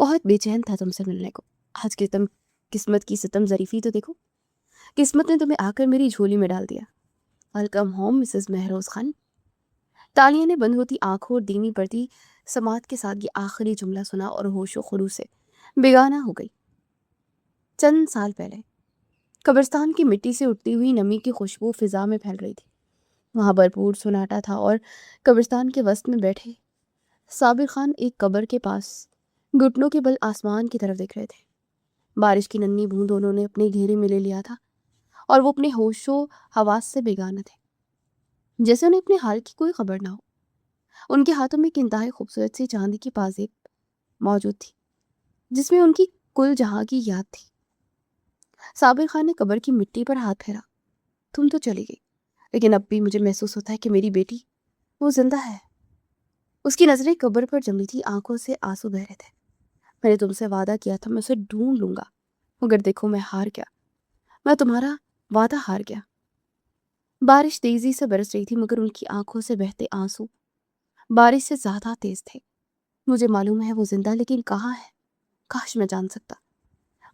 بہت بے چین تھا تم سے ملنے کو۔ آج کی تم قسمت کی ستم ظریفی تو دیکھو، قسمت نے تمہیں آ کر میری جھولی میں ڈال دیا۔ Welcome home Mrs Mehroz Khan. Taliya نے بند ہوتی آنکھوں اور دھیمی پڑتی سماعت کے ساتھ یہ آخری جملہ سنا اور ہوش و خروش سے بیگانہ ہو گئی۔ چند سال پہلے قبرستان کی مٹی سے اٹھتی ہوئی نمی کی خوشبو فضا میں پھیل رہی تھی۔ وہاں بھرپور سناٹا تھا اور قبرستان کے وسط میں بیٹھے صابر خان ایک قبر کے پاس گھٹنوں کے بل آسمان کی طرف دیکھ رہے تھے۔ بارش کی ننھی بوند انہوں نے اپنے گھیرے میں لے لیا تھا اور وہ اپنے ہوش و حواس سے بیگانہ تھے، جیسے انہیں اپنے حال کی کوئی خبر نہ ہو۔ ان کے ہاتھوں میں ایک انتہائی خوبصورت سی چاندی کی پازیب موجود تھی جس میں ان کی کل جہاں کی یاد تھی۔ صابر خان نے قبر کی مٹی پر ہاتھ پھیرا۔ تم تو چلی گئی، لیکن اب بھی مجھے محسوس ہوتا ہے کہ میری بیٹی وہ زندہ ہے۔ اس کی نظریں قبر پر جمی تھی، آنکھوں سے آنسو بہ رہے تھے۔ میں نے تم سے وعدہ کیا تھا میں اسے ڈھونڈ لوں گا، مگر دیکھو میں ہار گیا، میں تمہارا وعدہ ہار گیا۔ بارش تیزی سے برس رہی تھی مگر ان کی آنکھوں سے بہتے آنسو بارش سے زیادہ تیز تھے۔ مجھے معلوم ہے وہ زندہ، لیکن کہاں ہے؟ کاش میں جان سکتا۔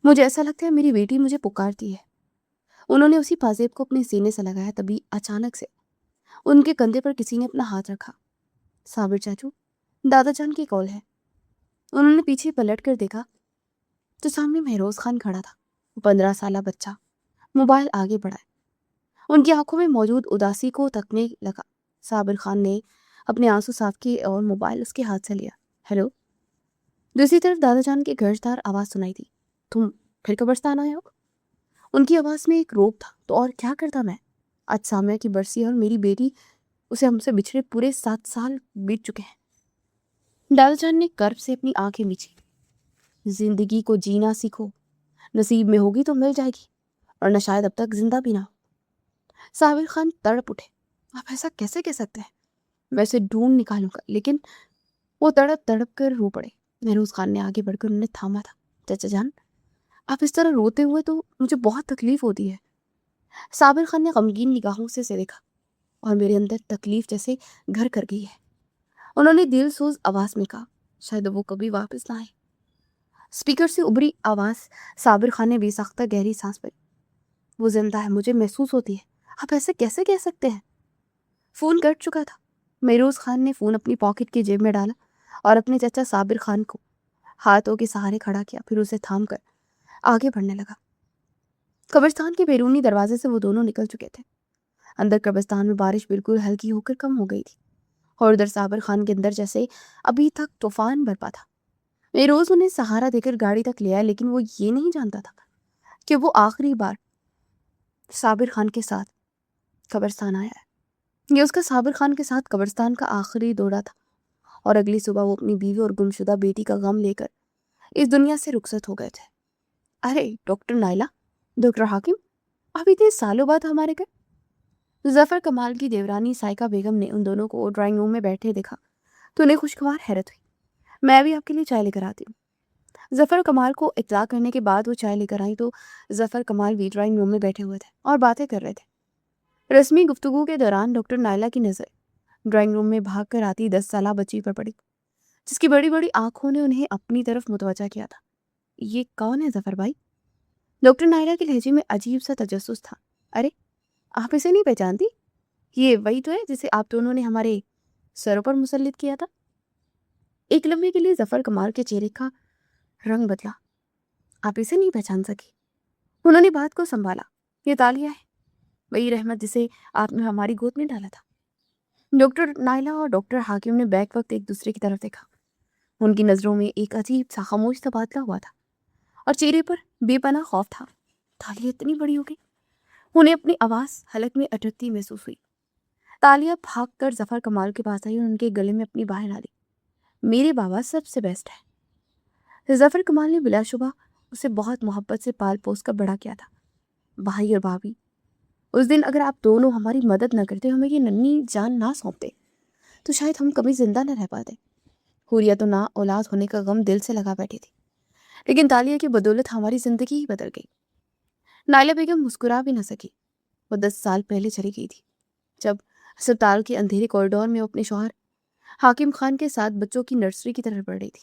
مجھے ایسا لگتا ہے میری بیٹی مجھے پکارتی ہے۔ انہوں نے اسی پازیب کو اپنے سینے سے لگایا، تبھی اچانک سے ان کے کندھے پر کسی نے اپنا ہاتھ رکھا۔ صابر چاچو، دادا جان کی کال ہے۔ انہوں نے پیچھے پلٹ کر دیکھا تو سامنے مہروز خان کھڑا تھا، وہ 15 سالہ بچہ، موبائل آگے بڑھائے، ان کی آنکھوں میں موجود اداسی کو تکنے لگا۔ صابر خان نے اپنے آنسو صاف کیے اور موبائل اس کے ہاتھ سے لیا۔ ہیلو۔ دوسری طرف دادا جان کی گرجدار آواز سنائی دی۔ تم پھر قبرستان آئے ہو؟ ان کی آواز میں ایک روب تھا۔ تو اور کیا کرتا میں؟ آج سامیہ کی برسی اور میری بیٹی، اسے ہم سے بچھڑے پورے 7 سال بیت چکے ہیں۔ دادا جان نے کرب سے اپنی آنکھیں میچی۔ زندگی کو جینا سیکھو، نصیب میں ہوگی تو مل جائے گی، ورنہ شاید اب تک زندہ بھی نہ ہو۔ صابر خان تڑپ اٹھے۔ آپ ایسا کیسے کہہ سکتے ہیں؟ میں اسے ڈھونڈ نکالوں گا، لیکن وہ تڑپ تڑپ کر رو پڑے۔ مہروز خان نے آگے بڑھ کر انہیں تھاما تھا۔ چچا جان، آپ اس طرح روتے ہوئے تو مجھے بہت تکلیف ہوتی ہے۔ صابر خان نے غمگین نگاہوں سے اسے دیکھا، اور میرے اندر تکلیف جیسے گھر کر گئی ہے۔ انہوں نے دل سوز آواز میں کہا، شاید وہ کبھی واپس نہ آئے۔ اسپیکر سے ابری آواز صابر خان نے بے ساختہ گہری سانس بھری۔ وہ زندہ ہے، مجھے محسوس ہوتی ہے۔ آپ ایسے کیسے کہہ سکتے ہیں؟ فون کٹ چکا تھا۔ مہروز خان نے فون اپنی پاکٹ کی جیب میں ڈالا اور اپنے چچا صابر خان کو ہاتھوں کے سہارے کھڑا کیا، پھر اسے تھام کر آگے بڑھنے لگا۔ قبرستان کے بیرونی دروازے سے وہ دونوں نکل چکے تھے۔ اندر قبرستان میں بارش بالکل ہلکی ہو کر کم ہو گئی تھی، اور ادھر صابر خان کے اندر جیسے ابھی تک طوفان برپا تھا۔ مہروز انہیں سہارا دے کر گاڑی تک لے آیا، لیکن وہ یہ نہیں جانتا تھا کہ وہ آخری بار صابر خان کے ساتھ قبرستان آیا ہے۔ یہ اس کا صابر خان کے ساتھ قبرستان کا آخری دورہ تھا، اور اگلی صبح وہ اپنی بیوی اور گمشدہ بیٹی کا غم لے کر اس دنیا سے رخصت ہو گئے تھے۔ ارے ڈاکٹر نائلہ، ڈاکٹر حاکم، آپ اتنے سالوں بعد ہمارے گھر؟ ظفر کمال کی دیورانی سائقہ بیگم نے ان دونوں کو ڈرائنگ روم میں بیٹھے دیکھا تو انہیں خوشگوار حیرت ہوئی۔ میں بھی آپ کے لیے چائے لے کر آتی ہوں۔ ظفر کمال کو اطلاع کرنے کے بعد وہ چائے لے کر آئیں تو ظفر کمال بھی ڈرائنگ روم میں بیٹھے ہوئے تھے اور باتیں کر رہے تھے۔ رسمی گفتگو کے دوران ڈاکٹر نائلہ کی نظر ڈرائنگ روم میں بھاگ کر آتی 10 سالہ بچی پر پڑی، جس کی بڑی بڑی آنکھوں نے انہیں اپنی طرف متوجہ کیا تھا۔ یہ کون ہے ظفر بھائی؟ ڈاکٹر نائلہ کے لہجے میں عجیب سا تجسس تھا۔ ارے آپ اسے نہیں پہچانتی؟ یہ وہی تو ہے جسے آپ دونوں نے ہمارے سروں پر مسلط کیا تھا۔ ایک لمحے کے لیے ظفر کمال کے چہرے کا رنگ بدلا۔ آپ اسے نہیں پہچان سکی؟ انہوں نے بات کو سنبھالا۔ یہ تالیہ ہے، وہی رحمت جسے آپ نے ہماری گود میں ڈالا تھا۔ ڈاکٹر نائلہ اور ڈاکٹر حاکم نے بیک وقت ایک دوسرے کی طرف دیکھا۔ ان کی نظروں میں ایک عجیب سا خاموش تبادلہ ہوا تھا، اور چہرے پر بے پناہ خوف تھا۔ تالیہ اتنی بڑی ہو گئی؟ انہیں اپنی آواز حلق میں اٹکتی محسوس ہوئی۔ تالیہ بھاگ کر ظفر کمال کے پاس آئی اور ان کے گلے میں اپنی باہیں ڈالی۔ میرے بابا سب سے بیسٹ ہے۔ ظفر کمال نے بلا شبہ اسے بہت محبت سے پال پوس کر بڑا کیا تھا۔ بھائی اور بھابھی، اس دن اگر آپ دونوں ہماری مدد نہ کرتے، ہمیں یہ ننھی جان نہ سونپتے، تو شاید ہم کبھی زندہ نہ رہ پاتے۔ حوریہ تو نا اولاد ہونے کا غم دل سے لگا بیٹھی تھی، لیکن تالیہ کی بدولت ہماری زندگی ہی بدل گئی۔ نائلہ بیگم مسکرا بھی نہ سکی۔ وہ 10 سال پہلے چلی گئی تھی، جب اسپتال کے اندھیرے کوریڈور میں وہ اپنے شوہر حاکم خان کے ساتھ بچوں کی نرسری کی طرف بڑھ رہی تھی۔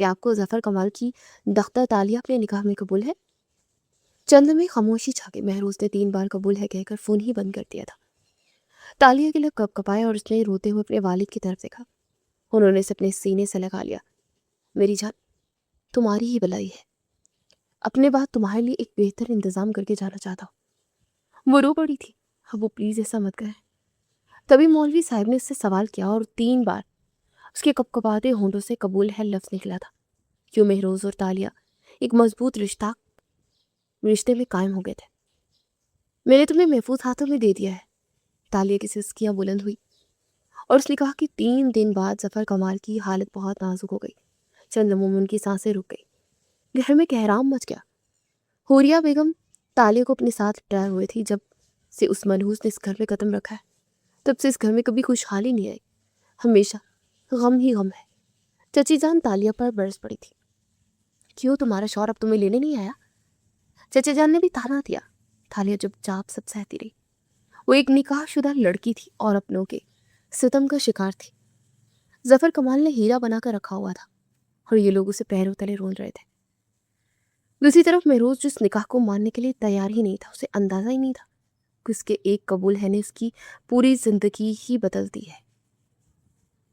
کیا آپ کو ظفر کمال کی دختہ تالیہ اپنے نکاح میں قبول ہے؟ چند میں خاموشی چھا گئی۔ مہروز نے 3 بار قبول ہے کہہ کر فون ہی بند کر دیا تھا۔ تالیہ کے لب کپ کپائے اور اس نے روتے ہوئے اپنے والد کی طرف دیکھا۔ انہوں نے اسے اپنے سینے سے لگا لیا۔ میری جان، تمہاری ہی بلائی ہے، اپنے بعد تمہارے لیے ایک بہتر انتظام کر کے جانا چاہتا ہوں۔ وہ رو پڑی تھی۔ اب وہ پلیز ایسا مت کریں۔ تبھی مولوی صاحب نے اس سے سوال کیا اور 3 بار اس کے کپ کپاتے ہونٹوں سے قبول ہے لفظ نکلا تھا۔ کیوں مہروز اور تالیہ ایک مضبوط رشتے میں قائم ہو گئے تھے۔ میں نے تمہیں محفوظ ہاتھوں میں دے دیا ہے۔ تالیہ کی سسکیاں بلند ہوئی اور اس نے کہا کہ 3 دن بعد ظفر کمال کی حالت بہت نازک ہو گئی۔ چند لمحوں میں ان کی سانسیں رک گئی۔ گھر میں کہرام مچ گیا۔ حوریہ بیگم تالیہ کو اپنے ساتھ لٹائے ہوئے تھی۔ جب سے اس منحوس نے اس گھر میں قدم رکھا ہے، تب سے اس گھر میں کبھی خوشحالی نہیں آئی، ہمیشہ غم ہی غم ہے۔ چچی جان تالیہ پر برس پڑی تھی۔ کیوں تمہارا شوہر اب تمہیں لینے نہیں آیا؟ چچا جان نے بھی تانا دیا۔ تالیہ چپ چاپ سب سہتی رہی۔ وہ ایک نکاح شدہ لڑکی تھی اور اپنوں کے ستم کا شکار تھی۔ ظفر کمال نے ہیرا بنا کر رکھا ہوا تھا اور یہ لوگ اسے پیروں تلے رول رہے تھے۔ دوسری طرف مہروز جس نکاح کو ماننے کے لیے تیار ہی نہیں تھا، اسے اندازہ ہی نہیں تھا کہ اس کے ایک قبول ہے نے اس کی پوری زندگی ہی بدل دی ہے۔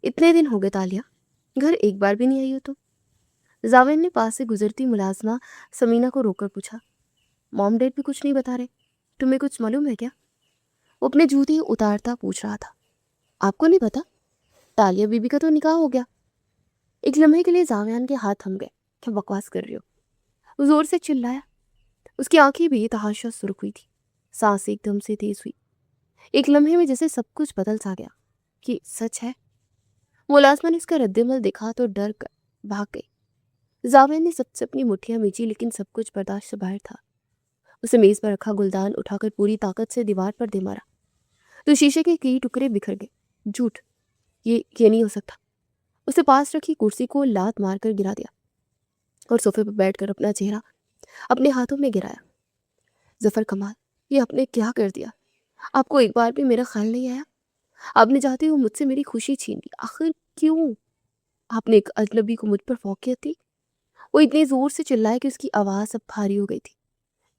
اتنے دن ہو گئے تالیہ، گھر ایک بار بھی نہیں آئی ہو تم؟ زاوین نے پاس سے گزرتی ملازمہ سمینہ کو روک کر پوچھا۔ موم ڈیڈ بھی کچھ نہیں بتا رہے، تمہیں کچھ معلوم ہے کیا؟ وہ اپنے جوتے اتارتا پوچھ رہا تھا۔ آپ کو نہیں پتا؟ تالیہ بی بی کا تو نکاح ہو گیا۔ ایک لمحے کے لیے زاویان کے ہاتھ تھم گئے۔ کیا بکواس کر رہی ہو؟ وہ زور سے چلایا۔ اس کی آنکھیں بھی تحاشا سرخ ہوئی تھی، سانس ایک دم سے تیز ہوئی۔ ایک لمحے میں جیسے سب کچھ بدل سا گیا۔ کہ سچ ہے؟ ملازمہ نے اس کا رد عمل دیکھا تو ڈر کر بھاگ گئی۔ زاوین نے سب سے اپنی مٹھیاں میچی، لیکن سب کچھ برداشت سے باہر تھا۔ اسے میز پر رکھا گلدان اٹھا کر پوری طاقت سے دیوار پر دے مارا تو شیشے کے کئی ٹکڑے بکھر گئے۔ جھوٹ، یہ نہیں ہو سکتا۔ اسے پاس رکھی کرسی کو لات مار کر گرا دیا اور صوفے پر بیٹھ کر اپنا چہرہ اپنے ہاتھوں میں گرایا۔ ظفر کمال، یہ آپ نے کیا کر دیا؟ آپ کو ایک بار بھی میرا خیال نہیں آیا؟ آپ نے چاہتے ہو مجھ سے میری خوشی چھین لی، آخر کیوں؟ آپ نے ایک اجنبی کو مجھ پر فوقیت دی۔ وہ اتنی زور سے چلائے کہ اس کی آواز اب بھاری ہو گئی تھی۔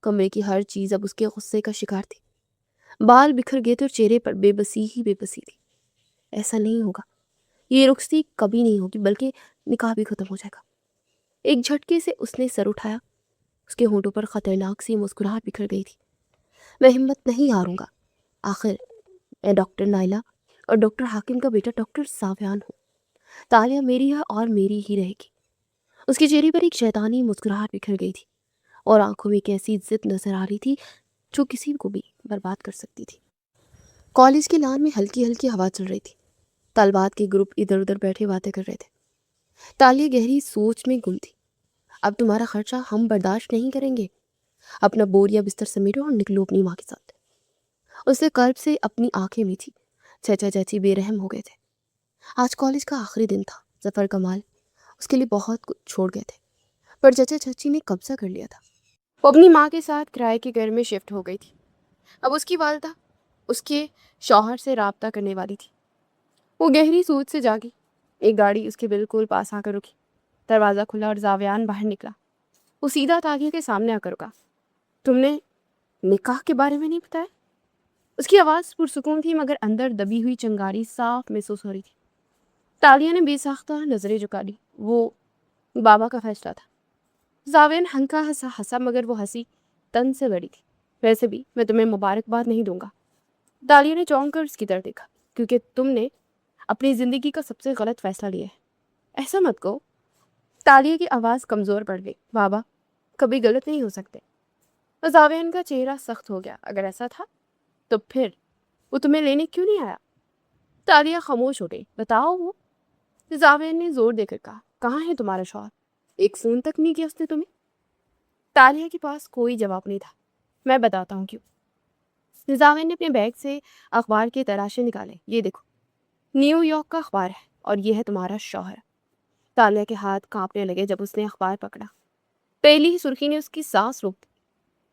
کمرے کی ہر چیز اب اس کے غصے کا شکار تھی۔ بال بکھر گئے تھے اور چہرے پر بے بسی ہی بے بسی تھی۔ ایسا نہیں ہوگا، یہ رخصتی کبھی نہیں ہوگی، بلکہ نکاح بھی ختم ہو جائے گا۔ ایک جھٹکے سے اس نے سر اٹھایا۔ اس کے ہونٹوں پر خطرناک سی مسکراہٹ بکھر گئی تھی۔ میں ہمت نہیں ہاروں گا، آخر میں ڈاکٹر نائلہ اور ڈاکٹر حاکم کا بیٹا ڈاکٹر زاویان ہوں۔ تالیہ میری ہے اور میری ہی رہے گی۔ اس کے چہرے پر ایک شیطانی مسکراہٹ بکھر گئی تھی اور آنکھوں میں ایک ایسی ضد نظر آ رہی تھی جو کسی کو بھی برباد کر سکتی تھی۔ کالج کے لان میں ہلکی ہلکی ہوا چل رہی تھی۔ طالبات کے گروپ ادھر ادھر بیٹھے باتیں کر رہے تھے۔ تالیہ گہری سوچ میں گم تھی۔ اب تمہارا خرچہ ہم برداشت نہیں کریں گے۔ اپنا بوریا بستر سمیٹو اور نکلو اپنی ماں کے ساتھ۔ اس نے قلب سے اپنی آنکھیں میچھی۔ چچا چاچی بے رحم ہو گئے تھے۔ آج کالج کا آخری دن تھا۔ ظفر کمال اس کے لیے بہت کچھ چھوڑ گئے تھے، پر چچا چاچی نے قبضہ کر لیا تھا۔ وہ اپنی ماں کے ساتھ کرائے کے گھر میں شفٹ ہو گئی تھی۔ اب اس کی والدہ اس کے شوہر سے رابطہ کرنے والی تھی۔ وہ گہری سوچ سے جاگی۔ ایک گاڑی اس کے بالکل پاس آ کر رکی۔ دروازہ کھلا اور زاویان باہر نکلا۔ وہ سیدھا تالیہ کے سامنے آ کر رکا۔ تم نے نکاح کے بارے میں نہیں بتایا؟ اس کی آواز پرسکون تھی، مگر اندر دبی ہوئی چنگاری صاف محسوس ہو رہی تھی۔ تالیہ نے بے ساختہ نظریں جھکا لی۔ وہ بابا کا فیصلہ تھا۔ زاوین ہنکا ہنسا مگر وہ ہنسی تن سے بڑی تھی۔ ویسے بھی میں تمہیں مبارکباد نہیں دوں گا۔ تالیہ نے چونک کر اس کی طرف دیکھا۔ کیونکہ تم نے اپنی زندگی کا سب سے غلط فیصلہ لیا ہے۔ ایسا مت کہو۔ تالیہ کی آواز کمزور پڑ گئی۔ بابا کبھی غلط نہیں ہو سکتے۔ زاوین کا چہرہ سخت ہو گیا۔ اگر ایسا تھا تو پھر وہ تمہیں لینے کیوں نہیں آیا؟ تالیہ خاموش ہو گئی۔ بتاؤ وہ۔ زاوین نے زور دے کر کہا۔ کہاں ہے تمہارا شوہر؟ ایک فون تک نہیں کیا اس نے تمہیں؟ تالیہ کے پاس کوئی جواب نہیں تھا۔ میں بتاتا ہوں کیوں۔ زاوین نے اپنے بیگ سے اخبار کے تراشے نکالے۔ یہ دیکھو، نیو یارک کا اخبار ہے اور یہ ہے تمہارا شوہر۔ تالیہ کے ہاتھ کانپنے لگے جب اس نے اخبار پکڑا۔ پہلی ہی سرخی نے اس کی سانس روک دی۔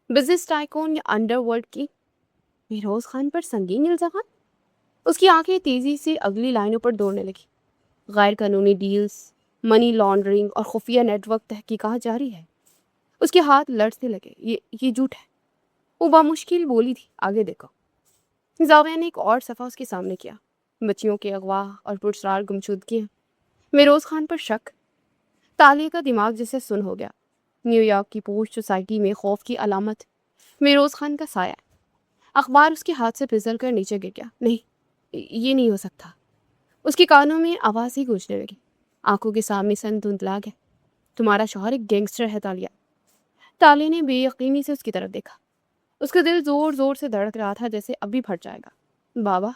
بزنس ٹائکون یا انڈر ورلڈ کی مہروز خان پر سنگین الزامات۔ اس کی آنکھیں تیزی سے اگلی لائنوں پر دوڑنے لگی۔ غیر قانونی ڈیلز، منی لانڈرنگ اور خفیہ نیٹ ورک تحقیقات جاری ہے۔ اس کے ہاتھ لڑتے لگے۔ یہ جھوٹ ہے، وہ بامشکل بولی تھی۔ آگے دیکھو۔ زاویہ نے ایک اور صفحہ اس کے سامنے کیا۔ بچیوں کے اغوا اور پرسرار گمشدگیاں، مہروز خان پر شک۔ تالیہ کا دماغ جیسے سن ہو گیا۔ نیو یارک کی پوش سوسائٹی میں خوف کی علامت مہروز خان کا سایہ۔ اخبار اس کے ہاتھ سے پھسل کر نیچے گر گیا۔ نہیں، یہ نہیں ہو سکتا۔ اس کے کانوں میں آواز ہی گونجنے لگی، آنکھوں کے سامنے سن دھندلا گیا۔ تمہارا شوہر ایک گینگسٹر ہے تالیہ۔ تالیہ نے بے یقینی سے اس کی طرف دیکھا۔ اس کا دل زور زور سے دھڑک رہا تھا، جیسے اب بھی پھٹ جائے گا۔ بابا،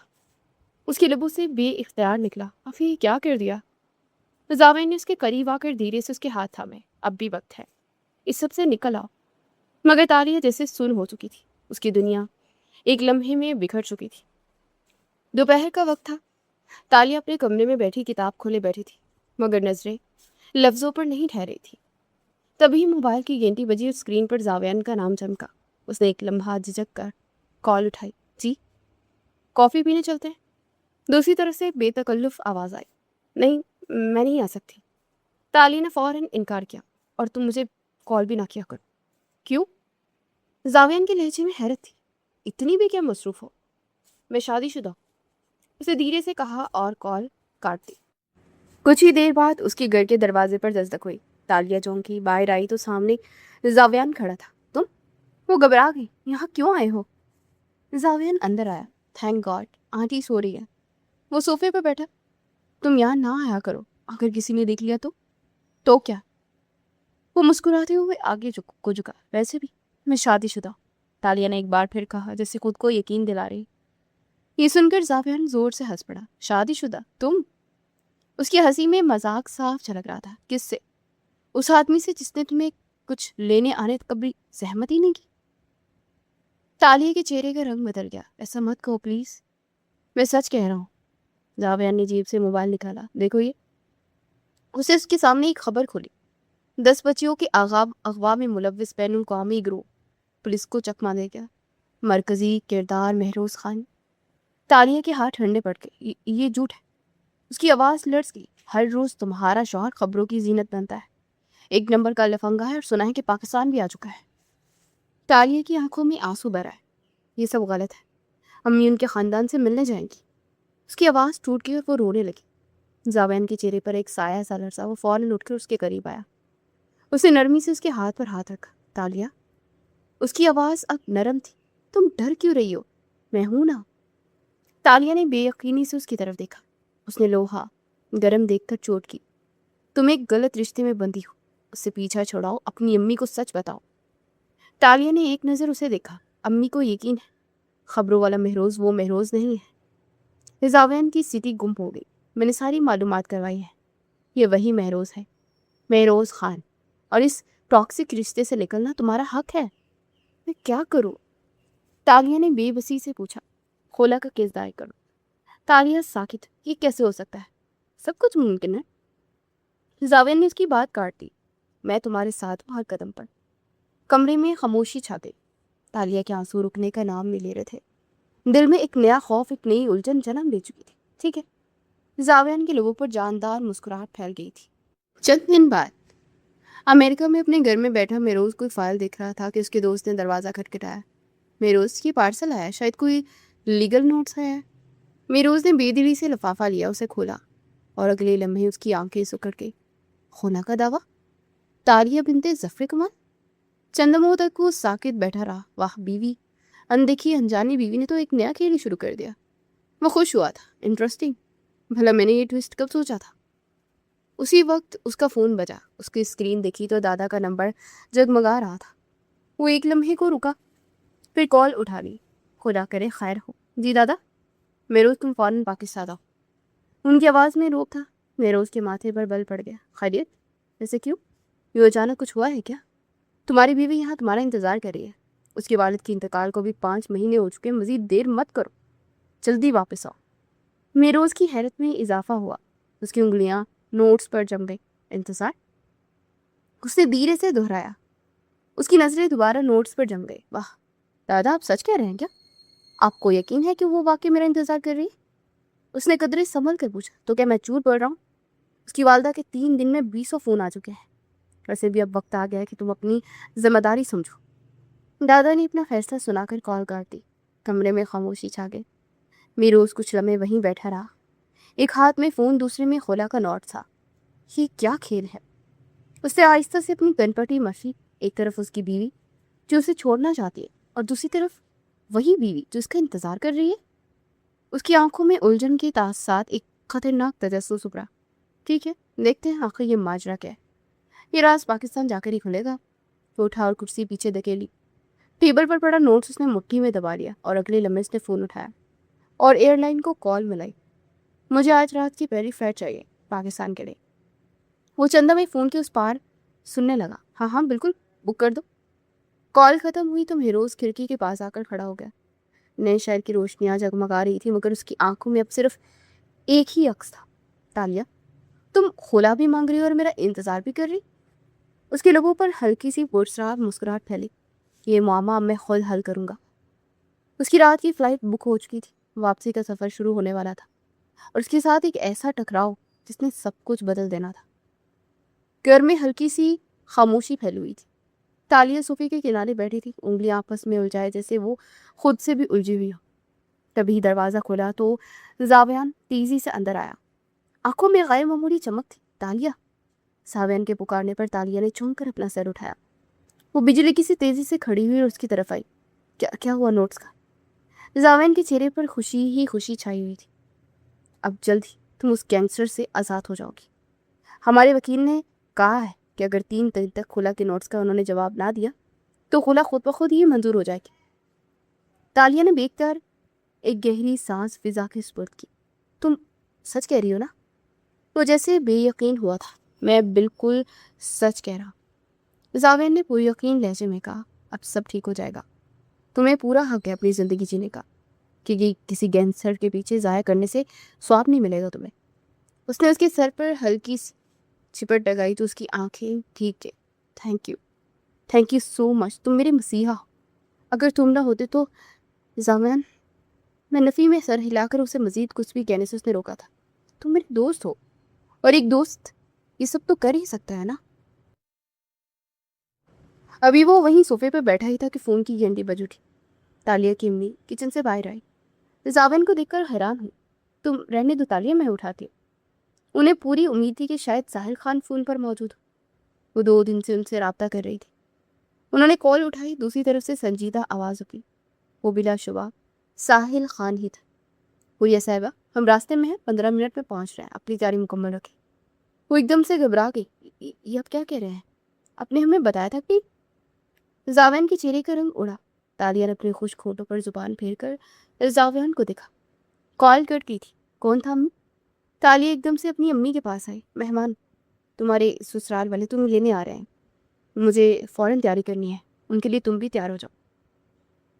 اس کے لبوں سے بے اختیار نکلا۔ اب یہ کیا کر دیا؟ زاویہ نے اس کے قریب آ کر دھیرے سے اس کے ہاتھ تھامے۔ اب بھی وقت ہے، اس سب سے نکل آؤ۔ مگر تالیہ جیسے سن ہو چکی تھی۔ اس کی دنیا ایک لمحے میں بکھر چکی تھی۔ دوپہر کا وقت تھا۔ تالیہ اپنے کمرے میں بیٹھی کتاب کھولے بیٹھی تھی، مگر نظریں لفظوں پر نہیں ٹھہری تھی۔ تبھی موبائل کی گھنٹی بجی اور اسکرین پر زاویان کا نام چمکا۔ اس نے ایک لمحہ جھجک کر کال اٹھائی۔ جی، کافی پینے چلتے ہیں؟ دوسری طرف سے بے تکلف آواز آئی۔ نہیں، میں نہیں آ سکتی۔ تالیہ نے فوراً انکار کیا۔ اور تم مجھے کال بھی نہ کیا کرو۔ کیوں؟ زاویان کے لہجے میں حیرت تھی۔ اتنی بھی کیا مصروف ہو؟ میں شادی شدہ ہوں، اسے دھیرے سے کہا اور کال کاٹ دی۔ کچھ ہی دیر بعد اس کے گھر کے دروازے پر دستک ہوئی۔ تالیہ چونکی، باہر آئی تو سامنے زاویان کھڑا تھا۔ تم؟ وہ گھبرا گئی۔ یہاں کیوں آئے ہو؟ زاویان اندر آیا۔ تھینک گاڈ آنٹی سو رہی ہے۔ وہ صوفے پہ بیٹھا۔ تم یہاں نہ آیا کرو، اگر کسی نے دیکھ لیا تو کیا؟ وہ مسکراتے ہوئے آگے کو جھکا۔ ویسے بھی میں شادی شدہ ہوں، تالیہ نے ایک بار پھر کہا، جیسے خود کو یقین دلا رہی۔ یہ سن کر زاویان زور سے ہنس پڑا۔ شادی شدہ تم؟ اس کی ہنسی میں مذاق صاف جھلک رہا تھا۔ کس سے؟ اس آدمی سے جس نے تمہیں کچھ لینے آنے کبھی زحمت ہی نہیں کی۔ تالیہ کے چہرے کا رنگ بدل گیا۔ ایسا مت کہو پلیز، میں سچ کہہ رہا ہوں۔ زاویان نے جیب سے موبائل نکالا۔ دیکھو یہ۔ اسے اس کے سامنے ایک خبر کھولی۔ 10 بچیوں کے اغوا میں ملوث بین الاقوامی گروہ پولیس کو چکمہ دے گیا۔ مرکزی کردار مہروز خان۔ تالیہ کے ہاتھ ٹھنڈے پڑ گئے۔ یہ جھوٹ ہے۔ اس کی آواز لرز گئی۔ ہر روز تمہارا شوہر خبروں کی زینت بنتا ہے، ایک نمبر کا لفنگا ہے، اور سنا ہے کہ پاکستان بھی آ چکا ہے۔ تالیہ کی آنکھوں میں آنسو بھر آئے۔ یہ سب غلط ہے، امی ان کے خاندان سے ملنے جائیں گی۔ اس کی آواز ٹوٹ گئی اور وہ رونے لگی۔ زاویان کے چہرے پر ایک سایہ سا لرزا۔ وہ فوراً اٹھ کر اس کے قریب آیا۔ اسے نرمی سے اس کے ہاتھ پر ہاتھ رکھا۔ تالیہ، اس کی آواز اب نرم تھی، تم ڈر کیوں رہی ہو؟ میں ہوں نا۔ تالیہ نے بے یقینی سے اس کی طرف دیکھا۔ اس نے لوہا گرم دیکھ کر چوٹ کی۔ تم ایک غلط رشتے میں بندھی ہو، اس سے پیچھا چھڑاؤ، اپنی امی کو سچ بتاؤ۔ تالیہ نے ایک نظر اسے دیکھا۔ امی کو یقین ہے، خبروں والا مہروز وہ مہروز نہیں ہے۔ زاویان کی سٹی گم ہو گئی۔ میں نے ساری معلومات کروائی ہیں، یہ وہی مہروز ہے، مہروز خان، اور اس ٹاکسک رشتے سے نکلنا تمہارا حق ہے۔ میں کیا کروں؟ تالیہ نے بے بسی سے پوچھا۔ خولا کا کیس دائر کرو۔ تالیہ ساکت۔ یہ کیسے ہو سکتا ہے؟ سب کچھ ممکن ہے۔ زاویان نے اس کی بات کاٹ دی۔ میں تمہارے ساتھ ہوں ہر قدم پر۔ کمرے میں خاموشی چھا گئی۔ تالیہ کے آنسو رکنے کا نام نہیں لے رہے تھے۔ دل میں ایک نیا خوف، ایک نئی الجھن جنم لے چکی تھی۔ ٹھیک ہے۔ زاویان کے لبوں پر جاندار مسکراہٹ پھیل گئی تھی۔ چند دن بعد امریکہ میں اپنے گھر میں بیٹھا مہروز کوئی فائل دیکھ رہا تھا کہ اس کے دوست نے دروازہ کھٹکھٹایا۔ مہروز کی پارسل آیا، شاید کوئی لیگل نوٹس آیا ہے۔ مہروز نے بے دلی سے لفافہ لیا، اسے کھولا، اور اگلے لمحے اس کی آنکھیں سکڑ گئی۔ خونا کا دعویٰ؟ تالیہ بنت ظفر کمال؟ چند لمحوں تک وہ ساکت بیٹھا رہا۔ واہ، بیوی، اندیکھی انجانی بیوی نے تو ایک نیا کھیل ہی شروع کر دیا۔ وہ خوش ہوا تھا۔ انٹرسٹنگ، بھلا میں نے یہ ٹویسٹ کب سوچا تھا۔ اسی وقت اس کا فون بجا۔ اس کی اسکرین دیکھی تو دادا کا نمبر جگمگا رہا تھا۔ وہ ایک لمحے کو رکا، پھر کال اٹھا لی۔ خدا کرے خیر ہو۔ جی دادا؟ مہروز، تم فوراً پاکستان آؤ۔ ان کی آواز میں روب تھا۔ مہروز کے ماتھے پر بل پڑ گیا۔ خیریت؟ ویسے کیوں؟ یہ اچانک کچھ ہوا ہے کیا؟ تمہاری بیوی یہاں تمہارا انتظار کر رہی ہے۔ اس کے والد کے انتقال کو بھی 5 مہینے ہو چکے، مزید دیر مت کرو، جلدی واپس آؤ۔ مہروز کی حیرت میں اضافہ ہوا۔ اس کی انگلیاں نوٹس پر جم گئی۔ انتظار؟ اس نے دھیرے سے دہرایا۔ اس کی نظریں دوبارہ نوٹس پر جم گئی۔ واہ دادا، آپ سچ کہہ رہے ہیں کیا؟ آپ کو یقین ہے کہ وہ واقعی میرا انتظار کر رہی ہے؟ اس نے قدرے سنبھل کر پوچھا۔ تو کیا میں جھوٹ بول رہا ہوں؟ اس کی والدہ کے 3 دن میں 20 فون آ چکے ہیں. ویسے بھی اب وقت آ گیا ہے کہ تم اپنی ذمہ داری سمجھو. دادا نے اپنا فیصلہ سنا کر کال کاٹ دی. کمرے میں خاموشی چھا گئی. میروز کچھ لمحے وہیں بیٹھا رہا. ایک ہاتھ میں فون، دوسرے میں خولا کا نوٹ تھا. یہ کیا کھیل ہے؟ اس نے آہستہ سے اپنی کنپٹی مشی. ایک طرف اس کی بیوی جو اسے چھوڑنا چاہتی ہے اور دوسری طرف وہی بیوی جو اس کا انتظار کر رہی ہے. اس کی آنکھوں میں الجھن کے ساتھ ایک خطرناک تجسس ابھرا. ٹھیک ہے، دیکھتے ہیں آخر یہ ماجرا کیا ہے. یہ راز پاکستان جا کر ہی کھلے گا. وہ اٹھا اور کرسی پیچھے دھکیلی. ٹیبل پر پڑا نوٹس اس نے مٹھی میں دبا لیا اور اگلے لمحے اس نے فون اٹھایا اور ایئر لائن کو کال ملائی. مجھے آج رات کی پہلی فلائٹ چاہیے پاکستان کے لیے. وہ چندہ میں فون کے اس پار سننے لگا. ہاں ہاں بالکل، بک کر دو. کال ختم ہوئی تو مہروز کھڑکی کے پاس آ کر کھڑا ہو گیا. نئے شہر کی روشنیاں جگمگا رہی تھی مگر اس کی آنکھوں میں اب صرف ایک ہی عکس تھا. تالیہ، تم خلا بھی مانگ رہی ہو اور میرا انتظار بھی کر رہی؟ اس کے لبوں پر ہلکی سی پرسرار مسکراہٹ پھیلی. یہ معاملہ اب میں خود حل کروں گا. اس کی رات کی فلائٹ بک ہو چکی تھی. واپسی کا سفر شروع ہونے والا تھا اور اس کے ساتھ ایک ایسا ٹکراؤ جس نے سب کچھ بدل دینا تھا. گھر میں ہلکی سی خاموشی پھیلی ہوئی تھی. تالیہ صوفے کے کنارے بیٹھی تھی، انگلیاں آپس میں الجھائے جیسے وہ خود سے بھی الجھی ہوئی ہو. تبھی دروازہ کھلا تو زاویان تیزی سے اندر آیا. آنکھوں میں غیر معمولی چمک تھی. تالیہ! زاویان کے پکارنے پر تالیہ نے چونک کر اپنا سر اٹھایا. وہ بجلی کی سی تیزی سے کھڑی ہوئی اور اس کی طرف آئی. کیا ہوا نوٹس کا؟ زاویان کے چہرے پر خوشی ہی خوشی چھائی ہوئی تھی. اب جلد ہی تم اس گینگسٹر سے آزاد ہو جاؤ گی. ہمارے وکیل نے کہا ہے کہ اگر 3 دن تک خلا کے نوٹس کا انہوں نے جواب نہ دیا تو خلا خود بخود ہی منظور ہو جائے گی. تالیہ نے بیک کر ایک گہری سانس فضا کے سپرد کی. تم سچ کہہ رہی ہو نا؟ وہ جیسے بے یقین ہوا تھا. میں بالکل سچ کہہ رہا. زاویان نے پوری یقین لہجے میں کہا. اب سب ٹھیک ہو جائے گا. تمہیں پورا حق ہے اپنی زندگی جینے کا، کیونکہ کسی گینگسٹر کے پیچھے ضائع کرنے سے ثواب نہیں ملے گا تمہیں. اس نے اس کے سر پر ہلکی سی چپٹ لگائی تو اس کی آنکھیں ٹھیک ہے. تھینک یو سو مچ. تم میرے مسیحا ہو. اگر تم نہ ہوتے تو زاویان، میں نفی میں سر ہلا کر اسے مزید کچھ بھی کہنے سے اس نے روکا تھا. تم میرے دوست ہو اور ایک دوست یہ سب تو کر ہی سکتا ہے نا. ابھی وہ وہیں صوفے پہ بیٹھا ہی تھا کہ فون کی گھنٹی بج اٹھی. تالیہ کی امی کچن سے باہر آئی. زاویان کو دیکھ کر حیران ہوئی. تم رہنے دو تالیہ، میں اٹھاتی ہوں. انہیں پوری امید تھی کہ شاید ساحل خان فون پر موجود ہو. وہ 2 دن سے ان سے رابطہ کر رہی تھی. انہوں نے کال اٹھائی. دوسری طرف سے سنجیدہ آواز اٹھی. وہ بلا شبہ ساحل خان ہی تھا. ہوئی صاحبہ، ہم راستے میں ہیں، 15 منٹ میں پہنچ رہے ہیں، اپنی تیاری مکمل رکھیں. وہ ایک دم سے گھبرا گئی. یہ آپ کیا کہہ رہے ہیں؟ آپ نے ہمیں بتایا تھا کہ... زاویان کے چہرے کا رنگ اڑا. تالیہ نے اپنے خشک ہونٹوں پر زبان پھیر کر زاویان کو دیکھا. کال کٹ کی تھی. کون تھا امی؟ تالیہ ایک دم سے اپنی امی کے پاس آئی. مہمان تمہارے سسرال والے تمہیں لینے آ رہے ہیں. مجھے فوراً تیاری کرنی ہے. ان کے لیے تم بھی تیار ہو جاؤ.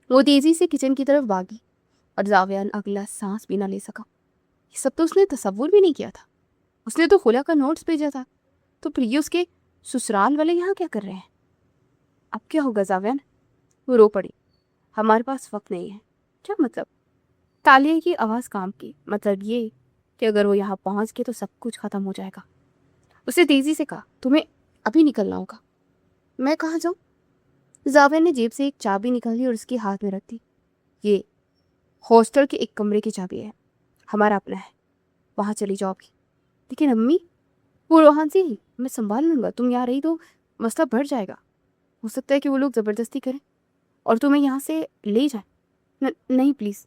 وہ تیزی سے کچن کی طرف بھاگی اور زاویان اگلا سانس بھی نہ لے سکا. یہ سب تو اس نے تصور بھی نہیں کیا تھا. اس نے تو خلا کا نوٹس بھیجا تھا، تو پھر یہ اس کے سسرال والے یہاں کیا کر رہے ہیں؟ اب کیا ہوگا زاویان؟ وہ رو پڑی. ہمارے پاس وقت نہیں ہے. کیا مطلب؟ تالیہ کی آواز کام کی. مطلب یہ کہ اگر وہ یہاں پہنچ گئے تو سب کچھ ختم ہو جائے گا. اس نے تیزی سے کہا. تمہیں ابھی نکلنا ہوگا. میں کہاں جاؤں؟ زاویان نے جیب سے ایک چابی نکالی اور اس کے ہاتھ میں رکھ دی. یہ ہاسٹل کے ایک کمرے کی چابی ہے، ہمارا اپنا ہے، وہاں چلی جاؤ گی. لیکن امی... وہ روحان سی، میں سنبھال لوں گا. تم یہاں رہی تو مسئلہ بڑھ جائے گا. ہو سکتا ہے کہ وہ لوگ زبردستی کریں اور تمہیں یہاں سے لے جائیں. نہیں پلیز.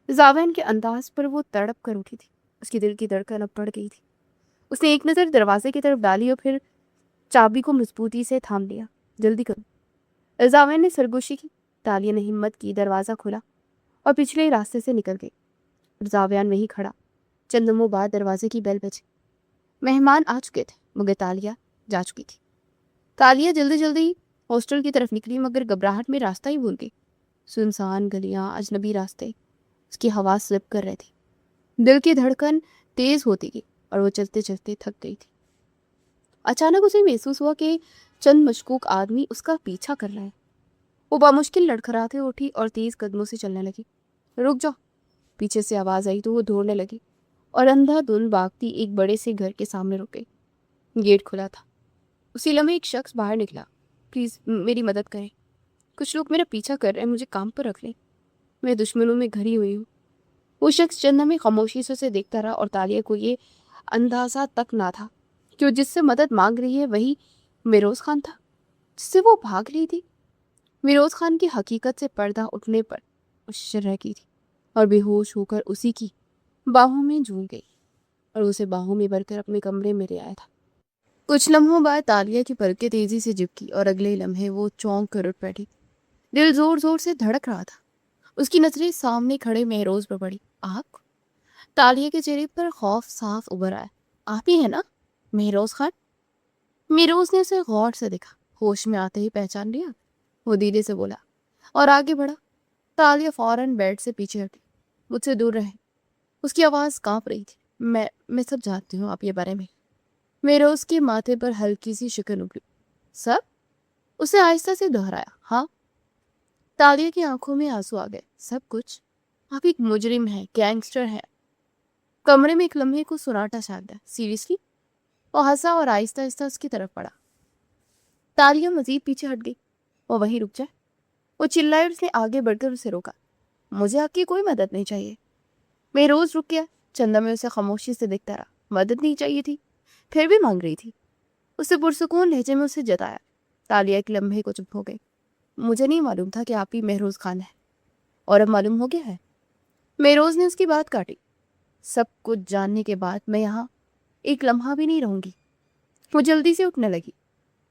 زاویان کے انداز پر وہ تڑپ کر اٹھی تھی. اس کی دل کی دھڑکن اب بڑھ گئی تھی. اس نے ایک نظر دروازے کی طرف ڈالی اور پھر چابی کو مضبوطی سے تھام لیا. جلدی کرو. زاویان نے سرگوشی کی. تالیہ نے ہمت کی. دروازہ کھلا اور پچھلے راستے سے نکل گئی. زاویان وہیں کھڑا. چند لمحوں بعد دروازے کی بیل بجی. مہمان آ چکے تھے مگر تالیہ جا چکی تھی. تالیہ جلدی جلدی ہاسٹل کی طرف نکلی مگر گھبراہٹ میں راستہ ہی بھول گئی. سنسان گلیاں، اجنبی راستے، اس کی ہوا سلپ کر رہے تھی. دل کی دھڑکن تیز ہوتی گئی اور وہ چلتے چلتے تھک گئی تھی. اچانک اسے محسوس ہوا کہ چند مشکوک آدمی اس کا پیچھا کر رہے ہیں. وہ بامشکل لڑکھڑاتے اٹھی اور تیز قدموں سے چلنے لگی. رک جاؤ. پیچھے سے آواز آئی تو وہ دوڑنے لگی اور اندھا دھند بھاگتی ایک بڑے سے گھر کے سامنے رک گئی۔ گیٹ کھلا تھا۔ اسی لمحے ایک شخص باہر نکلا۔ پلیز میری مدد کریں، کچھ لوگ میرا پیچھا کر رہے ہیں، مجھے کام پر رکھ لیں، میں دشمنوں میں گھری ہوئی ہوں۔ وہ شخص چند لمحے خاموشی سے اسے دیکھتا رہا اور تالیہ کو یہ اندازہ تک نہ تھا کہ وہ جس سے مدد مانگ رہی ہے وہی مہروز خان تھا جس سے وہ بھاگ رہی تھی۔ مہروز خان کی حقیقت سے پردہ اٹھنے پر وہ شر رہ گئی تھی اور بے ہوش ہو کر اسی کی باہوں میں جھول گئی اور اسے باہوں میں بھر کر اپنے کمرے میں لے آیا تھا۔ کچھ لمحوں بعد تالیہ کی پلکیں تیزی سے جھپکی اور اگلے لمحے وہ چونک کر اٹھ بیٹھی۔ دل زور زور سے دھڑک رہا تھا۔ اس کی نظریں سامنے کھڑے مہروز پر پڑی۔ آپ؟ تالیہ کے چہرے پر خوف صاف ابھر آیا۔ آپ ہی ہے نا مہروز خان؟ مہروز نے اسے غور سے دیکھا، ہوش میں آتے ہی پہچان لیا۔ وہ دھیرے سے بولا اور آگے بڑھا۔ تالیہ فوراً بیڈ سے پیچھے ہٹی۔ مجھ سے دور رہیں۔ اس کی آواز کانپ رہی تھی۔ میں سب جانتی ہوں آپ یہ بارے میں۔ مہروز کے ماتھے پر ہلکی سی شکن ابھری۔ سب؟ اسے آہستہ سے دہرایا۔ ہاں۔ تالیہ کی آنکھوں میں آنسو آ گئے۔ سب کچھ؟ آپ ایک مجرم ہیں، گینگسٹر ہیں۔ کمرے میں ایک لمحے کو سناٹا چھا گیا۔ سیریسلی؟ وہ ہنسا اور آہستہ آہستہ اس کی طرف بڑھا۔ تالیہ مزید پیچھے ہٹ گئی۔ وہ وہیں رک جائے۔ وہ چلائے اور اس نے آگے بڑھ کر اسے روکا۔ مجھے آپ کی کوئی مدد نہیں چاہیے۔ مہروز رک گیا۔ چند لمحے اسے خاموشی سے دیکھتا رہا۔ مدد نہیں چاہیے تھی؟ پھر بھی مانگ رہی تھی۔ اسے پرسکون لہجے میں اسے جتایا۔ تالیہ ایک لمحے کو چپ ہو گئی۔ مجھے نہیں معلوم تھا کہ آپ ہی مہروز خان ہیں، اور اب معلوم ہو گیا ہے۔ مہروز نے اس کی بات کاٹی۔ سب کچھ جاننے کے بعد میں یہاں ایک لمحہ بھی نہیں رہوں گی۔ وہ جلدی سے اٹھنے لگی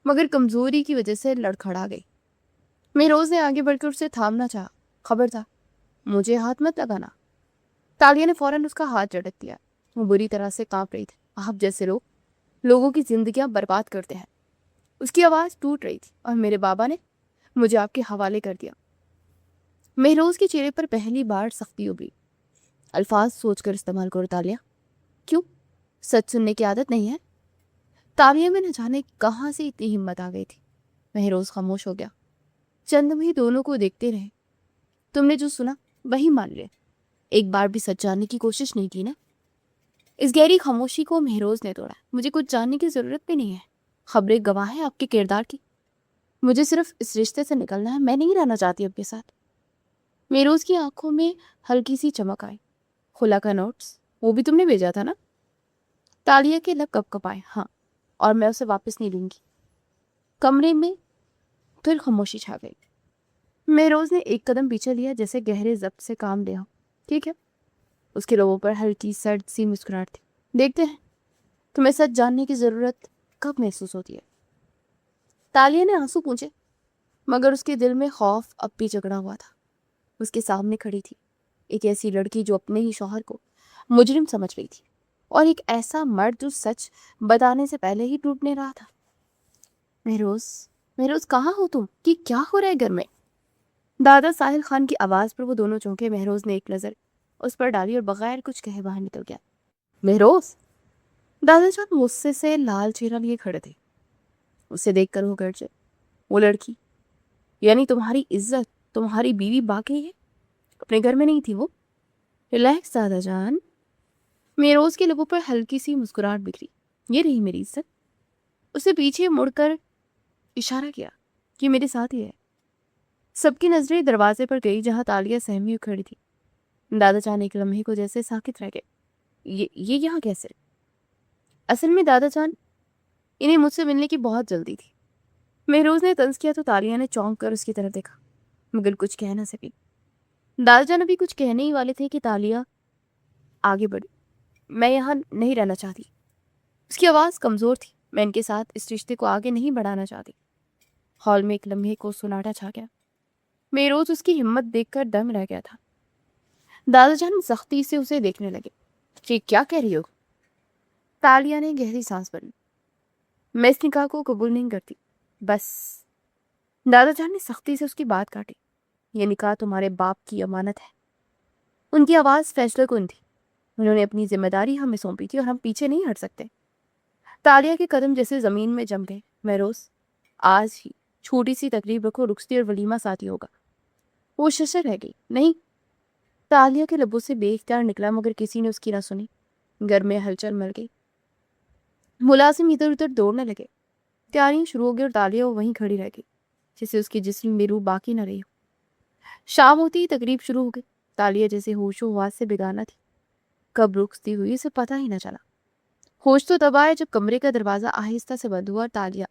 مگر کمزوری کی وجہ سے لڑکھڑا گئی۔ مہروز نے آگے بڑھ کر اسے تھامنا چاہا۔ خبردار، مجھے ہاتھ مت لگانا۔ تالیہ نے فوراً اس کا ہاتھ جھٹک دیا۔ وہ بری طرح سے کانپ رہی تھی۔ آپ جیسے لوگ لوگوں کی زندگیاں برباد کرتے ہیں۔ اس کی آواز ٹوٹ رہی تھی۔ اور میرے بابا نے مجھے آپ کے حوالے کر دیا۔ مہروز کے چہرے پر پہلی بار سختی ابھری۔ الفاظ سوچ کر استعمال کرو تالیہ۔ کیوں؟ سچ سننے کی عادت نہیں ہے؟ تالیہ میں نہ جانے کہاں سے اتنی ہمت آ گئی تھی۔ مہروز خاموش ہو گیا۔ چند لمحے دونوں کو دیکھتے رہے۔ تم نے جو سنا وہی مان لیا، ایک بار بھی سچ جاننے کی کوشش نہیں کی نا؟ اس گہری خاموشی کو مہروز نے توڑا۔ مجھے کچھ جاننے کی ضرورت بھی نہیں ہے۔ خبریں گواہ ہیں آپ کے کردار کی۔ مجھے صرف اس رشتے سے نکلنا ہے، میں نہیں رہنا چاہتی آپ کے ساتھ۔ مہروز کی آنکھوں میں ہلکی سی چمک آئی۔ خلا کا نوٹس وہ بھی تم نے بھیجا تھا نا؟ تالیہ کے لب کپ کپائے۔ ہاں، اور میں اسے واپس نہیں لوں گی۔ کمرے میں پھر خاموشی چھا گئی۔ مہروز نے ایک قدم پیچھے لیا جیسے گہرے ضبط سے کام لیا ہو۔ ٹھیک ہے۔ اس کے لبوں پر ہلکی سرد سی مسکراہٹ تھی۔ دیکھتے ہیں تمہیں سچ جاننے کی ضرورت کب محسوس ہوتی ہے۔ تالیہ نے آنسو پونچھے مگر اس کے دل میں خوف اب بھی جگڑا ہوا تھا۔ اس کے سامنے کھڑی تھی ایک ایسی لڑکی جو اپنے ہی شوہر کو مجرم سمجھ رہی تھی، اور ایک ایسا مرد جو سچ بتانے سے پہلے ہی ٹوٹنے رہا تھا۔ مہروز کہاں ہو تم؟ کہ کیا ہو رہا ہے گھر میں؟ دادا ساحل خان کی آواز پر وہ دونوں چونکے۔ مہروز نے ایک نظر اس پر ڈالی اور بغیر کچھ کہے باہر نکل گیا۔ مہروز؟ دادا جان غصے سے لال چہرہ لیے کھڑے تھے۔ اسے دیکھ کر وہ گرجے۔ وہ لڑکی یعنی تمہاری عزت، تمہاری بیوی باقی ہے؟ اپنے گھر میں نہیں تھی وہ؟ ریلیکس دادا جان۔ مہروز کے لبوں پر ہلکی سی مسکراہٹ بکھری۔ یہ رہی میری عزت۔ اسے پیچھے مڑ کر اشارہ کیا کہ میرے ساتھ ہی ہے۔ سب کی نظریں دروازے پر گئی جہاں تالیہ سہمی ہوئی کھڑی تھی۔ دادا جان ایک لمحے کو جیسے ساکت رہ گئے۔ یہ یہاں کیسے؟ اصل میں دادا جان انہیں مجھ سے ملنے کی بہت جلدی تھی۔ مہروز نے طنز کیا تو تالیہ نے چونک کر اس کی طرف دیکھا مگر کچھ کہہ نہ سکی۔ دادا جان ابھی کچھ کہنے ہی والے تھے کہ تالیہ آگے بڑھی۔ میں یہاں نہیں رہنا چاہتی۔ اس کی آواز کمزور تھی۔ میں ان کے ساتھ اس رشتے کو آگے نہیں بڑھانا چاہتی۔ ہال میں ایک لمحے کو سناٹا چھا گیا۔ مہروز اس کی ہمت دیکھ کر دم رہ گیا تھا۔ دادا جان سختی سے اسے دیکھنے لگے۔ یہ کیا کہہ رہی ہو؟ تالیہ نے گہری سانس بھری۔ میں اس نکاح کو قبول نہیں کرتی، بس۔ دادا جان نے سختی سے اس کی بات کاٹی۔ یہ نکاح تمہارے باپ کی امانت ہے۔ ان کی آواز فیصلہ کن تھی۔ انہوں نے اپنی ذمہ داری ہمیں سونپی تھی اور ہم پیچھے نہیں ہٹ سکتے۔ تالیہ کے قدم جیسے زمین میں جم گئے۔ مہروز آج ہی چھوٹی سی تقریب رکھو، رخصتی اور ولیمہ ساتھی ہوگا۔ وہ ششر رہ گئی۔ نہیں، تالیہ کے لبوں سے بے اختیار نکلا مگر کسی نے اس کی نہ سنی۔ گھر میں ہلچل مل گئی، ملازم ادھر ادھر دوڑنے لگے، تیاریاں شروع ہو گئی اور تالیہ وہیں کھڑی رہ گئی جیسے اس کے جسم میں روح باقی نہ رہی ہو۔ شام ہوتی ہی تقریب شروع ہو گئی۔ تالیہ جیسے ہوش و حواس سے بیگانہ تھی، کب رخصتی ہوئی اسے پتہ ہی نہ چلا۔ ہوش تو تب آیا جب کمرے کا دروازہ آہستہ سے بند ہوا اور تالیہ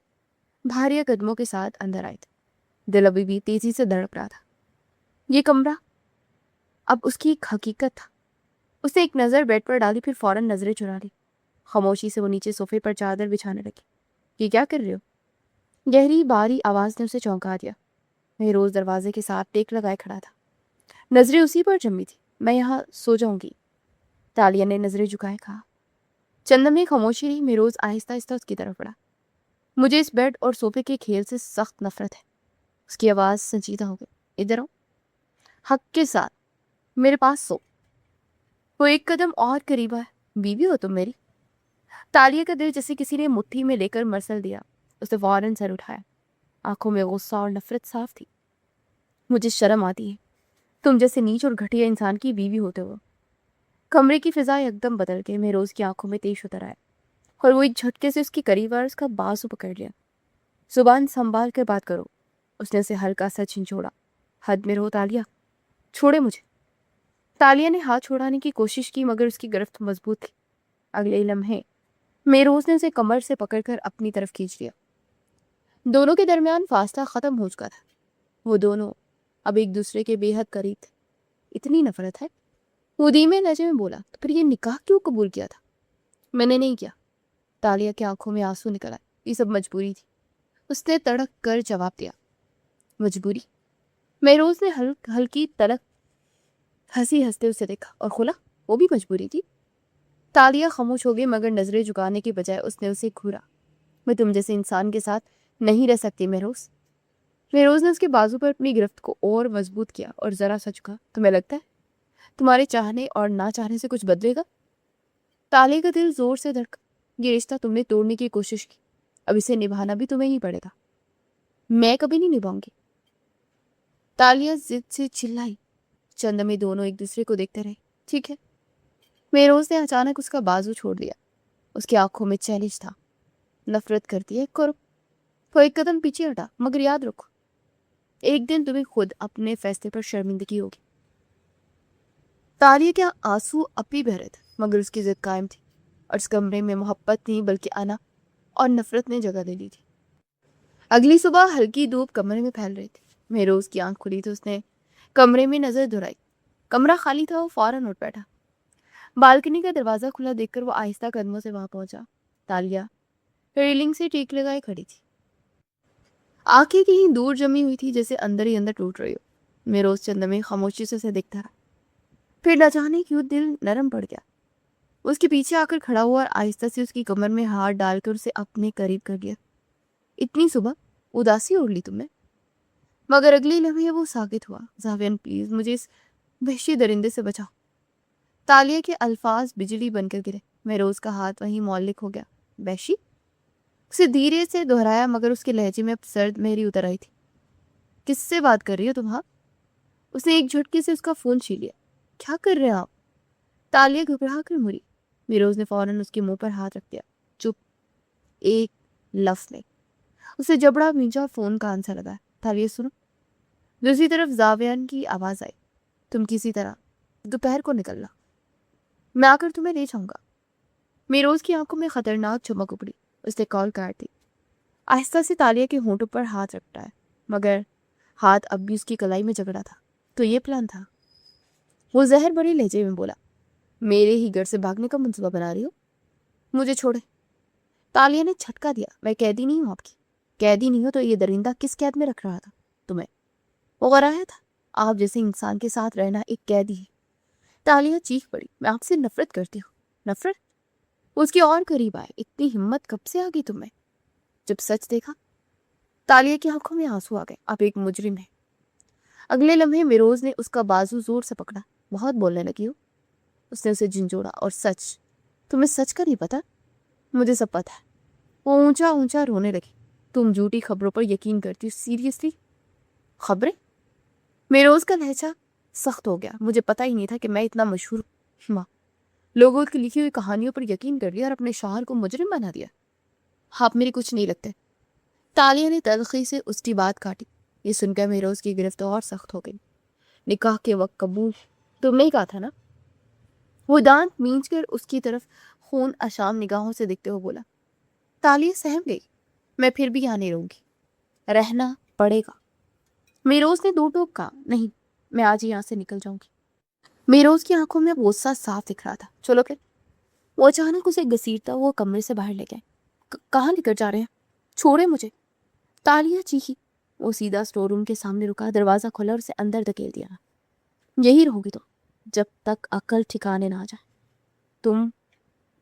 بھاری قدموں کے ساتھ اندر آئی تھی۔ دل ابھی بھی تیزی سے دھڑک رہا تھا۔ یہ کمرہ اب اس کی ایک حقیقت تھا۔ اس نے ایک نظر بیڈ پر ڈالی، پھر فوراً نظریں چرا لی۔ خاموشی سے وہ نیچے صوفے پر چادر بچھانے لگی۔ یہ کیا کر رہے ہو؟ گہری باری آواز نے اسے چونکا دیا۔ مہروز دروازے کے ساتھ ٹیک لگائے کھڑا تھا، نظریں اسی پر جمی تھی۔ میں یہاں سو جاؤں گی، تالیہ نے نظریں جھکائے کہا۔ چند لمحے خاموشی رہی۔ مہروز آہستہ آہستہ اس کی طرف بڑھا۔ مجھے اس بیڈ اور صوفے کے کھیل سے سخت نفرت ہے۔ اس کی آواز سنجیدہ ہو گئی۔ ادھر آؤ، حق کے ساتھ میرے پاس سو۔ وہ ایک قدم اور قریب آیا۔ بیوی ہو تم میری؟ تالیہ کا دل جیسے کسی نے مٹھی میں لے کر مرسل دیا۔ اس نے فوراً سر اٹھایا، آنکھوں میں غصہ اور نفرت صاف تھی۔ مجھے شرم آتی ہے تم جیسے نیچ اور گھٹیا انسان کی بیوی ہوتے ہو۔ کمرے کی فضا یکدم بدل کے مہروز کی آنکھوں میں تیش اتر آیا اور وہ ایک جھٹکے سے اس کی قریب آیا، اس کا بازو پکڑ لیا۔ زبان سنبھال کر بات کرو، اس نے اسے ہلکا سا جھنجھوڑا۔ حد میں رہو تالیہ، چھوڑے مجھے۔ تالیہ نے ہاتھ چھوڑانے کی کوشش کی مگر اس کی گرفت مضبوط تھی۔ اگلے لمحے مہروز نے اسے کمر سے پکڑ کر اپنی طرف کھینچ لیا۔ دونوں کے درمیان فاصلہ ختم ہو چکا تھا۔ وہ دونوں اب ایک دوسرے کے بے حد قریب تھے۔ اتنی نفرت ہے؟ وہ دھیمے لہجے میں بولا، تو پھر یہ نکاح کیوں قبول کیا تھا؟ میں نے نہیں کیا۔ تالیہ کی آنکھوں میں آنسو نکل آئے۔ یہ سب مجبوری تھی، اس نے تڑک کر جواب دیا۔ مجبوری؟ مہروز نے ہلکی تلخ ہنسی ہنستے اسے دیکھا۔ اور خلا، وہ بھی مجبوری تھی؟ تالیہ خاموش ہو گئی مگر نظریں جھکانے کے بجائے اس نے اسے گھورا۔ میں تم جیسے انسان کے ساتھ نہیں رہ سکتی مہروز۔ مہروز نے اس کے بازو پر اپنی گرفت کو اور مضبوط کیا اور ذرا سا جھکا۔ تمہیں لگتا ہے تمہارے چاہنے اور نہ چاہنے سے کچھ بدلے گا؟ تالیہ کا دل زور سے دھڑکا۔ یہ رشتہ تم نے توڑنے کی کوشش کی، اب اسے نبھانا بھی تمہیں ہی پڑے گا۔ میں کبھی نہیں نبھاؤں گی، تالیہ ضد سے چلائی۔ چند میں دونوں ایک دوسرے کو دیکھتے رہے۔ ٹھیک ہے۔ مہروز نے اچانک اس کا بازو چھوڑ دیا۔ اس کی آنکھوں میں چیلنج تھا۔ نفرت کرتی ہے کرو۔ وہ ایک قدم پیچھے ہٹا، مگر یاد رکھو ایک دن تمہیں خود اپنے فیصلے پر شرمندگی ہوگی۔ تالیہ کے آنسو اب بھی بہ رہے تھے مگر اس کی ضد قائم تھی، اور اس کمرے میں محبت نہیں بلکہ انا اور نفرت نے جگہ دے لی تھی۔ اگلی صبح ہلکی دھوپ کمرے میں پھیل رہی تھی۔ مہروز کی آنکھ کھلی تو اس نے کمرے میں نظر دہرائی۔ کمرہ خالی تھا۔ وہ فوراً اٹھ بیٹھا۔ بالکنی کا دروازہ کھلا دیکھ کر وہ آہستہ قدموں سے وہاں پہنچا۔ تالیہ ریلنگ سے ٹیک لگائے کھڑی تھی، آنکھیں کہیں دور جمی ہوئی تھی جیسے اندر ہی اندر ٹوٹ رہی ہو۔ مہروز چند لمحے خاموشی سے اسے دیکھتا رہا، پھر نہ جانے کیوں دل نرم پڑ گیا۔ اس کے پیچھے آ کر کھڑا ہوا اور آہستہ سے اس کی کمر میں ہاتھ ڈال کر اسے اپنے قریب کر لیا۔ اتنی صبح اداسی اوڑھ لی تم نے؟ مگر اگلی لمحے وہ ساکت ہوا۔ زاویان پلیز مجھے اس وحشی درندے سے بچاؤ۔ تالیہ کے الفاظ بجلی بن کر گرے۔ مہروز کا ہاتھ وہیں معلق ہو گیا۔ وحشی؟ اسے دھیرے سے دہرایا مگر اس کے لہجے میں اب سرد مہری اتر آئی تھی۔ کس سے بات کر رہی ہو تم؟ ہاں؟ اس نے ایک جھٹکے سے اس کا فون چھین لیا۔ کیا کر رہے ہیں آپ؟ تالیہ گھبرا کر مڑی۔ مہروز نے فوراً اس کے منہ پر ہاتھ رکھ دیا۔ چپ، ایک لفظ نہیں۔ اسے جبڑا بھینچا، فون کان سے لگایا۔ تالیہ سنو۔ دوسری طرف زاویان کی آواز آئی، تم کسی طرح دوپہر کو نکلنا، میں آ کر تمہیں لے جاؤں گا۔ مہروز کی آنکھوں میں خطرناک چمک ابھری۔ اس نے کال کاٹ دی۔ آہستہ سے تالیہ کے ہونٹوں پر ہاتھ رکھتا ہے مگر ہاتھ اب بھی اس کی کلائی میں جگڑا تھا۔ تو یہ پلان تھا؟ وہ زہر بڑے لہجے میں بولا۔ میرے ہی گھر سے بھاگنے کا منصوبہ بنا رہی ہو؟ مجھے چھوڑے۔ تالیہ نے جھٹکا دیا۔ میں قیدی نہیں ہوں آپ کی۔ قیدی نہیں ہو تو یہ درندہ کس قید میں رکھ رہا تھا تمہیں؟ وہ غرایا تھا۔ آپ جیسے انسان کے ساتھ رہنا ایک قیدی ہے۔ تالیہ چیخ پڑی۔ میں آپ سے نفرت کرتی ہوں۔ نفرت؟ اس کے اور قریب آئے۔ اتنی ہمت کب سے آ گئی تمہیں؟ جب سچ دیکھا۔ تالیہ کی آنکھوں میں آنسو آ گئے۔ آپ ایک مجرم ہے۔ اگلے لمحے مہروز نے اس کا بازو زور سے پکڑا۔ بہت بولنے لگی ہو۔ اس نے اسے جھنجھوڑا۔ اور سچ؟ تمہیں سچ کا نہیں پتا؟ مجھے سب پتا ہے۔ وہ اونچا اونچا رونے لگی۔ تم جھوٹی خبروں پر یقین کرتی ہو؟ سیریسلی؟ خبریں؟ مہروز کا لہجہ سخت ہو گیا۔ مجھے پتا ہی نہیں تھا کہ میں اتنا مشہور ہوں۔ لوگوں کی لکھی ہوئی کہانیوں پر یقین کر لیا اور اپنے شوہر کو مجرم بنا دیا. آپ میرے کچھ نہیں لگتے. تالیہ نے تلخی سے اس کی بات کاٹی. یہ سن کر مہروز کی گرفت اور سخت ہو گئی. نکاح کے وقت قبول تم نے کہا تھا نا. وہ دانت مینچ کر اس کی طرف خون اشام نگاہوں سے دیکھتے ہوئے بولا. تالیہ سہم گئی. میں پھر بھی یہاں نہیں رہوں گی. رہنا پڑے گا. مہروز نے دو ٹوک کہا. نہیں، میں آج ہی یہاں سے نکل جاؤں گی. مہروز کی آنکھوں میں غصہ صاف دکھ رہا تھا. چلو پھر. وہ اچانک اسے گھسیٹتا وہ کمرے سے باہر لے گئے. کہاں لے کر جا رہے ہیں؟ چھوڑے مجھے. تالیہ چیخی. وہ سیدھا سٹور روم کے سامنے رکا. دروازہ کھولا اور اسے اندر دھکیل دیا. یہی رہو گی تو جب تک عقل ٹھکانے نہ آ جائے. تم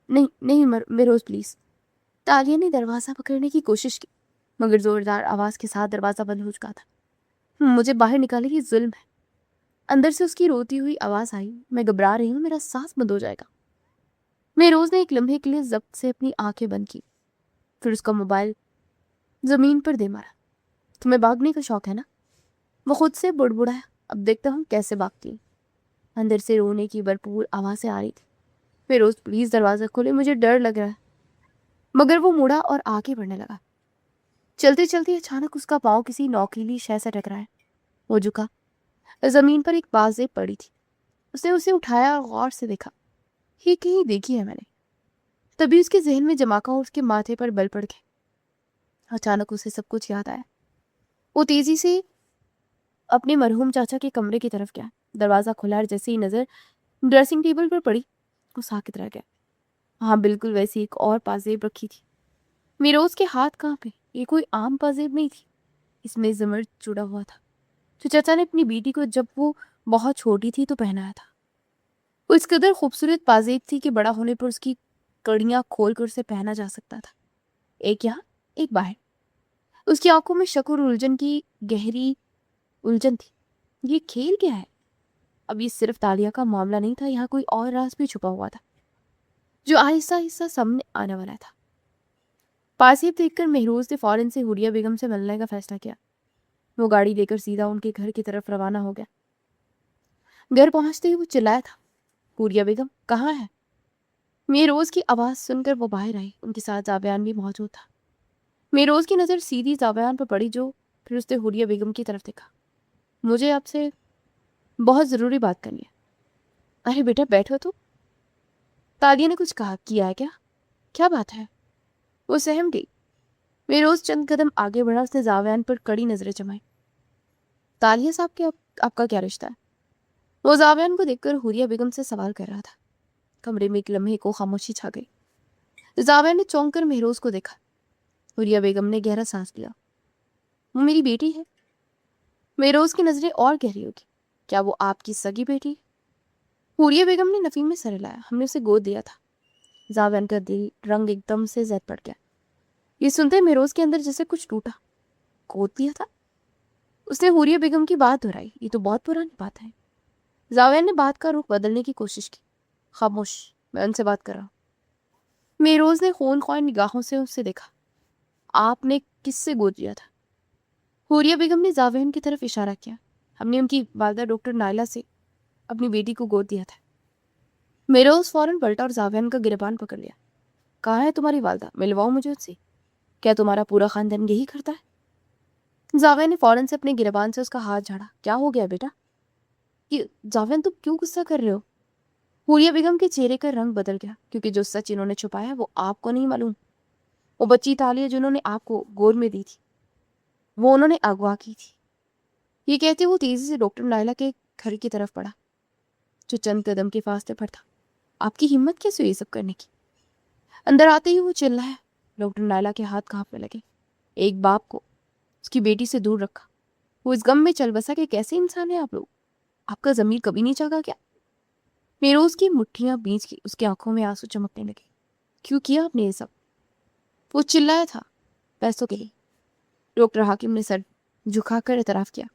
نہیں مہروز پلیز. تالیہ نے دروازہ پکڑنے کی کوشش کی مگر زوردار آواز کے ساتھ دروازہ بند ہو چکا تھا. مجھے باہر نکالے یہ ظلم ہے. اندر سے اس کی روتی ہوئی آواز آئی. میں گھبرا رہی ہوں، میرا سانس بند ہو جائے گا. مہروز نے ایک لمحے کے لیے ضبط سے اپنی آنکھیں بند کی. پھر اس کا موبائل زمین پر دے مارا. تمہیں بھاگنے کا شوق ہے نا؟ وہ خود سے بڑبڑایا. اب دیکھتا ہوں کیسے بھاگتی ہے. اندر سے رونے کی بھرپور آوازیں آ رہی تھی. مہروز پلیز دروازہ کھولے، مجھے ڈر لگ رہا ہے. مگر وہ مڑا اور آگے بڑھنے لگا. چلتے چلتے اچانک اس کا پاؤں کسی نوکیلی شے سے ٹکرایا. وہ جھکا. زمین پر ایک بازیب پڑی تھی. اس نے اسے اٹھایا اور غور سے دیکھا. یہ کہیں دیکھی ہے میں نے. تبھی اس کے ذہن میں جماکا اور اس کے ماتھے پر بل پڑ گئے. اچانک اسے سب کچھ یاد آیا. وہ تیزی سے اپنے مرحوم چاچا کے کمرے کی طرف گیا. دروازہ کھلا اور جیسے ہی نظر ڈریسنگ ٹیبل پر پڑی وہ ساکت رہ گیا. ہاں بالکل ویسی ایک اور پازیب رکھی تھی. مہروز کے ہاتھ کہاں پہ؟ یہ کوئی عام پازیب نہیں تھی. اس میں زمرد جڑا ہوا تھا جو چاچا نے اپنی بیٹی کو جب وہ بہت چھوٹی تھی تو پہنایا تھا. وہ اس قدر خوبصورت پازیب تھی کہ بڑا ہونے پر اس کی کڑیاں کھول کر اسے پہنا جا سکتا تھا. ایک یہاں ایک باہر. اس کی آنکھوں میں شک اور الجھن کی گہری الجھن تھی. یہ کھیل کیا ہے؟ اب یہ صرف تالیہ کا معاملہ نہیں تھا. یہاں کوئی اور راز بھی چھپا ہوا تھا جو آہستہ آہستہ سامنے آنے والا تھا. پازیب دیکھ کر مہروز نے فوراً سے حوریہ بیگم سے ملنے کا فیصلہ کیا. وہ گاڑی لے کر سیدھا ان کے گھر کی طرف روانہ ہو گیا. گھر پہنچتے ہی وہ چلایا تھا. حوریہ بیگم کہاں ہے؟ مہروز کی آواز سن کر وہ باہر آئی. ان کے ساتھ زابیان بھی موجود تھا. مہروز کی نظر سیدھی زابیان پر پڑی جو پھر اس نے حوریہ بیگم کی طرف دیکھا. مجھے آپ سے بہت ضروری بات کرنی ہے. ارے بیٹا بیٹھو تو. تالیہ نے کچھ کہا کیا ہے کیا؟ کیا بات ہے؟ وہ سہم گئی. مہروز چند قدم آگے بڑھا. اس نے زاویان پر کڑی نظریں جمائی. تالیہ صاحب کے آپ کا کیا رشتہ ہے؟ وہ زاویان کو دیکھ کر حوریہ بیگم سے سوال کر رہا تھا. کمرے میں ایک لمحے کو خاموشی چھا گئی. زاویان نے چونک کر مہروز کو دیکھا. حوریہ بیگم نے گہرا سانس لیا. وہ میری بیٹی ہے. مہروز کی نظریں اور گہری ہوگی. کیا وہ آپ کی سگی بیٹی؟ حوریہ بیگم نے نفی میں سر ہلایا. ہم نے اسے گود دیا تھا. زاویان کا دل رنگ ایک دم سے زید پڑ گیا. یہ سنتے مہروز کے اندر جیسے کچھ ٹوٹا. گود دیا تھا؟ اس نے حوریہ بیگم کی بات دہرائی. یہ تو بہت پرانی بات ہے. زاویان نے بات کا رخ بدلنے کی کوشش کی. خاموش، میں ان سے بات کر رہا ہوں. مہروز نے خون خوار نگاہوں سے اسے دیکھا. آپ نے کس سے گود دیا تھا؟ حوریہ بیگم نے زاویان کی طرف اشارہ کیا. ہم نے ان کی والدہ ڈاکٹر نائلہ سے اپنی بیٹی کو گود دیا تھا. مہروز فوراً پلٹا اور زاویان کا گریبان پکڑ لیا. کہاں ہے تمہاری والدہ؟ ملواؤ مجھے اس سے. کیا تمہارا پورا خاندان یہی کرتا ہے؟ زاویان نے فوراً سے اپنے گریبان سے اس کا ہاتھ جھاڑا. کیا ہو گیا بیٹا؟ یہ زاویان تم کیوں غصہ کر رہے ہو؟ حوریہ بیگم کے چہرے کا رنگ بدل گیا کیونکہ جو سچ انہوں نے چھپایا وہ آپ کو نہیں معلوم. وہ بچی تالیہ جنہوں نے آپ کو گود میں دی تھی وہ انہوں نے اغوا کی تھی. یہ کہتے وہ تیزی سے ڈاکٹر نائلہ کے گھر کی طرف پڑا جو چند قدم کے فاصلے پر تھا. آپ کی ہمت کیسے ہوئی یہ سب کرنے کی؟ اندر آتے ہی وہ چلایا. ڈاکٹر نائلہ کے ہاتھ کانپنے لگے. ایک باپ کو اس کی بیٹی سے دور رکھا. وہ اس غم میں چل بسا کہ کیسے انسان ہیں آپ لوگ. آپ کا ضمیر کبھی نہیں جاگا کیا؟ مہروز کی مٹھیاں بیچ کی. اس کی آنکھوں میں آنسو چمکنے لگے. کیوں کیا آپ نے یہ سب؟ وہ چلایا تھا. پیسوں کے لیے. ڈاکٹر حاکم نے سر جھکا کر اعتراف کیا.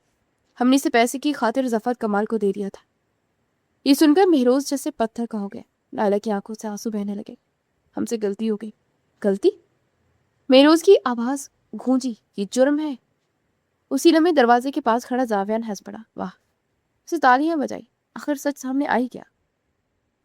ہم نے اسے پیسے کی خاطر ظفر کمال کو دے دیا تھا. یہ سن کر مہروز جیسے پتھر کا ہو گیا. نائلہ کی آنکھوں سے آنسو بہنے لگے. ہم سے غلطی ہو گئی. غلطی؟ مہروز کی آواز گونجی. یہ جرم ہے. اسی لمحے دروازے کے پاس کھڑا زاویان ہنس پڑا. واہ! اسے تالیاں بجائی. آخر سچ سامنے آئی کیا؟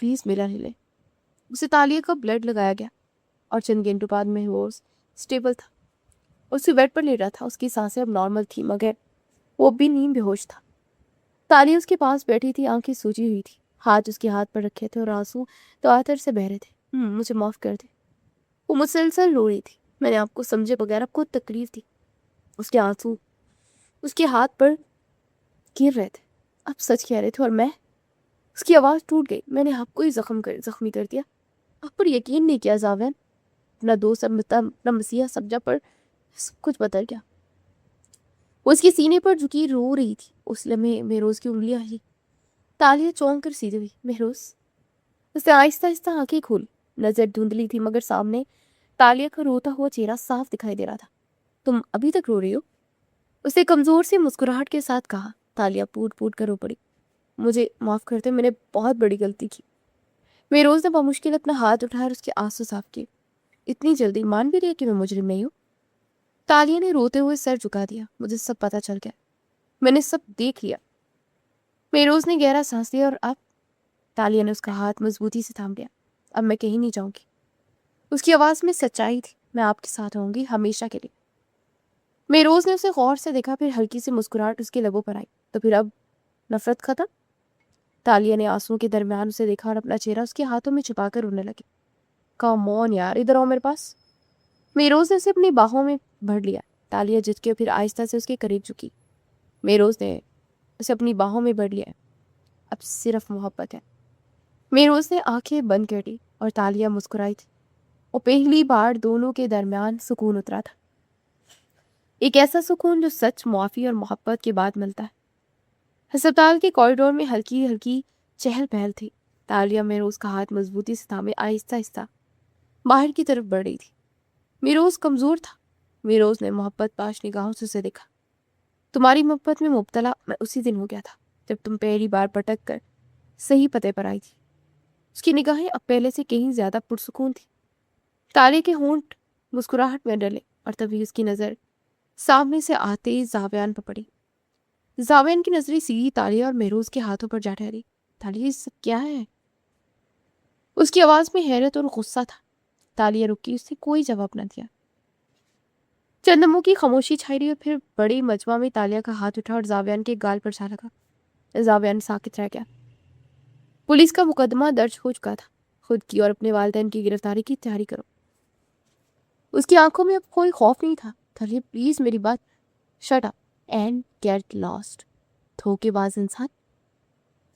پلیز میرا لے لیں۔ اسے تالیہ کا بلڈ لگایا گیا اور چند گھنٹوں بعد محروز اسٹیبل تھا۔ اسی بیڈ پر لیٹا تھا، اس کی سانسیں اب نارمل تھی مگر وہ اب بھی نیم بے ہوش تھا۔ تالیہ اس کے پاس بیٹھی تھی، آنکھیں سوجی ہوئی تھی، ہاتھ اس کے ہاتھ پر رکھے تھے اور آنسو تواتر سے بہ رہے تھے۔ مجھے معاف کر دے، وہ مسلسل رو رہی تھی۔ میں نے آپ کو سمجھے بغیر آپ کو تکلیف دی۔ اس کے آنسو اس کے ہاتھ پر گر رہے تھے۔ آپ سچ کہہ رہے تھے اور میں، اس کی آواز ٹوٹ گئی، میں نے آپ کو ہی زخمی کر دیا۔ آپ پر یقین نہیں کیا زاوین، اپنا دوست، اپنا مسیحا سمجھا، پر سب کچھ بدل گیا۔ وہ اس کے سینے پر جھکی رو رہی تھی۔ اس لمحے مہروز کی انگلیاں ہلی۔ تالیہ چونک کر سیدھی ہوئی۔ مہروز، اس نے آہستہ آہستہ آنکھیں کھولی۔ نظر دھندلی تھی مگر سامنے تالیہ کا روتا ہوا چہرہ صاف دکھائی دے رہا تھا۔ تم ابھی تک رو رہی ہو؟ اس نے کمزور سی مسکراہٹ کے ساتھ کہا۔ تالیہ پوٹ پوٹ کر رو پڑی۔ مجھے معاف کرتے، میں نے بہت بڑی غلطی کی۔ مہروز نے بمشکل اپنا ہاتھ اٹھایا اور اس کے آنسو صاف کیے۔ اتنی جلدی مان بھی رہی کہ میں مجرم نہیں ہوں؟ تالیہ نے روتے ہوئے سر جھکا دیا۔ مجھے سب پتہ چل گیا، میں نے سب دیکھ لیا۔ مہروز نے گہرا سانس لیا اور اب تالیہ نے اس کا ہاتھ مضبوطی سے تھام لیا۔ اب میں کہیں نہیں جاؤں گی۔ اس کی آواز میں سچائی تھی۔ میں آپ کے ساتھ رہوں گی ہمیشہ کے لیے۔ مہروز نے اسے غور سے دیکھا، پھر ہلکی سی مسکراہٹ اس کے لبوں پر آئی۔ تو پھر اب نفرت ختم؟ تالیہ نے آنسوؤں کے درمیان اسے دیکھا اور اپنا چہرہ اس کے ہاتھوں میں چھپا کر رونے لگی۔ کم آن یار، ادھر آؤ میرے پاس۔ مہروز نے اسے اپنی باہوں میں بھر لیا۔ تالیہ جھک کے پھر آہستہ سے اس کے قریب جھکی۔ مہروز نے اسے اپنی باہوں میں بھر لیا۔ اب صرف محبت ہے۔ مہروز نے آنکھیں بند کر دی اور تالیہ مسکرائی تھی۔ اور پہلی بار دونوں کے درمیان سکون اترا تھا، ایک ایسا سکون جو سچ، معافی اور محبت کے بعد ملتا ہے۔ ہسپتال کے کوریڈور میں ہلکی ہلکی چہل پہل تھی۔ تالیہ مہروز کا ہاتھ مضبوطی سے تھامے آہستہ آہستہ باہر کی طرف بڑھ رہی تھی۔ مہروز کمزور تھا۔ مہروز نے محبت پاش نگاہوں سے اسے دیکھا۔ تمہاری محبت میں مبتلا میں اسی دن ہو گیا تھا جب تم پہلی بار پٹک کر صحیح پتے پر آئی تھی۔ اس کی نگاہیں اب پہلے سے کہیں زیادہ پرسکون تھی۔ تالیہ کے ہونٹ مسکراہٹ میں ڈلے اور تبھی اس کی نظر سامنے سے آتے ہی زاویان پر پڑی۔ زاویان کی نظریں سیدھی تالیہ اور مہروز کے ہاتھوں پر جا ٹھہری۔ تالیہ، یہ سب کیا ہے؟ اس کی آواز میں حیرت اور غصہ تھا۔ تالیہ رکی، اس نے کوئی جواب نہ دیا۔ چند لمحوں کی خاموشی چھائی رہی اور پھر بڑے مجمع میں تالیہ کا ہاتھ اٹھا اور زاویان کے گال پر جا لگا۔ زاویان ساکت رہ گیا۔ پولیس کا مقدمہ درج ہو چکا تھا۔ خود کی اور اپنے والدین کی گرفتاری کی تیاری کرو۔ اس کی آنکھوں میں اب کوئی خوف نہیں تھا۔ تالیہ پلیز میری بات، shut up and get lost, دھوکے باز انسان۔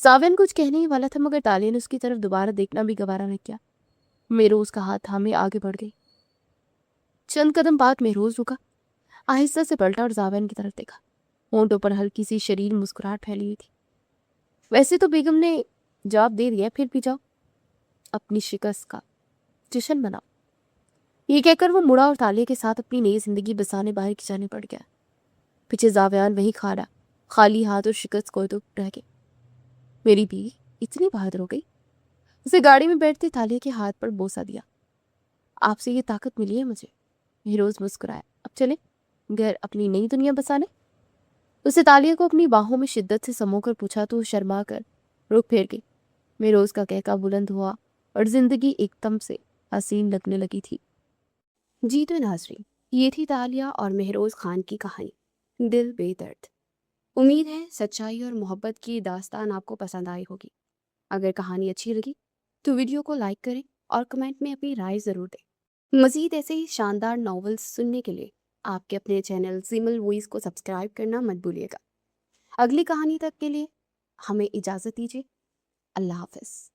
زاویان کچھ کہنے ہی والا تھا مگر تالیہ نے اس کی طرف دوبارہ دیکھنا بھی گوارا نہ کیا۔ مہروز کا ہاتھ تھامے آگے بڑھ گئی۔ چند قدم بعد مہروز رکا، آہستہ سے پلٹا اور زاویان کی طرف دیکھا۔ ہونٹوں پر ہلکی سی شریر مسکراہٹ پھیلی ہوئی تھی۔ ویسے تو بیگم نے جواب دے دیا، پھر بھی جاؤ، اپنی شکست کا جشن مناؤ۔ یہ کہہ کر وہ مڑا اور تالیہ کے ساتھ اپنی نئی زندگی بسانے باہر کی جانے پڑ گیا۔ پیچھے زاویان وہی کھڑا، خالی ہاتھ اور شکست کو تو رہ گئے۔ میری بیوی اتنی بہادر ہو گئی۔ اسے گاڑی میں بیٹھتے تالیہ کے ہاتھ پر بوسہ دیا۔ آپ سے یہ طاقت ملی ہے مجھے۔ مہروز مسکرایا۔ اب چلے گھر اپنی نئی دنیا بسانے؟ اسے تالیہ کو اپنی باہوں میں شدت سے سمو کر پوچھا تو شرما کر رخ پھیر گئی۔ مہروز کا کہکا بلند ہوا اور زندگی ایک دم سے حسین لگنے لگی تھی۔ جی تو ناظرین، یہ تھی تالیہ اور مہروز خان کی کہانی دل بے درد۔ امید ہے سچائی اور محبت کی داستان آپ کو پسند آئی ہوگی۔ اگر کہانی اچھی لگی تو ویڈیو کو لائک کریں اور کمنٹ میں اپنی رائے ضرور دیں۔ مزید ایسے ہی شاندار ناولز سننے کے لیے آپ کے اپنے چینل زیمل وائس کو سبسکرائب کرنا مت بھولیے گا۔ اگلی کہانی تک کے لیے ہمیں اجازت دیجیے۔ اللہ حافظ۔